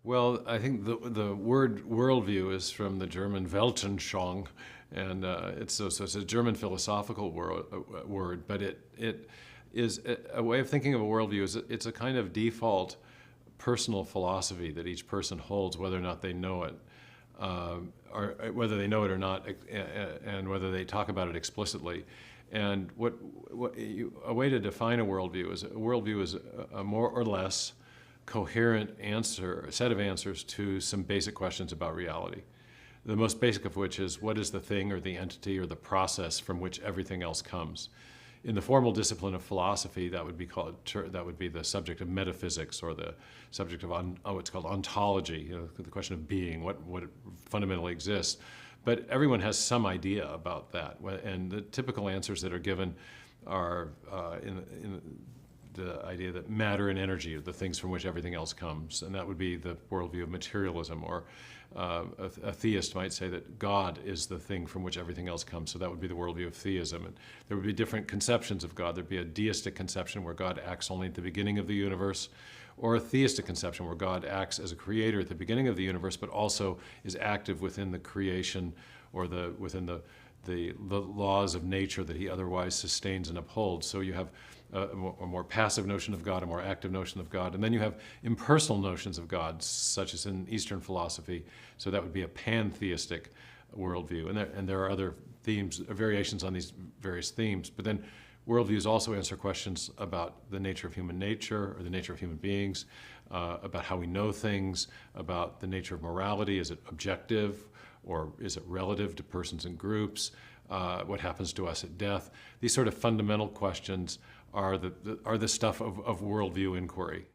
Well, I think the word worldview is from the German Weltanschauung, and it's a German philosophical word, but it is a way of thinking of a worldview. It's a kind of default personal philosophy that each person holds, whether or not they know it, or whether they know it or not, and whether they talk about it explicitly. And a way to define a worldview is a more or less coherent set of answers to some basic questions about reality. The most basic of which is, what is the thing or the entity or the process from which everything else comes? In the formal discipline of philosophy, that would be the subject of metaphysics, or the subject of what's called ontology, the question of being, what fundamentally exists. But everyone has some idea about that, and the typical answers that are given are in the idea that matter and energy are the things from which everything else comes, and that would be the worldview of materialism. Or a theist might say that God is the thing from which everything else comes, so that would be the worldview of theism. And there would be different conceptions of God. There'd be a deistic conception where God acts only at the beginning of the universe, or a theistic conception where God acts as a creator at the beginning of the universe, but also is active within the creation, or within the laws of nature that he otherwise sustains and upholds. So you have a more passive notion of God, a more active notion of God, and then you have impersonal notions of God, such as in Eastern philosophy. So that would be a pantheistic worldview, and there are other themes, variations on these various themes. But then worldviews also answer questions about the nature of human nature, or the nature of human beings, about how we know things, about the nature of morality. Is it objective, or is it relative to persons and groups? What happens to us at death? These sort of fundamental questions are the stuff of worldview inquiry.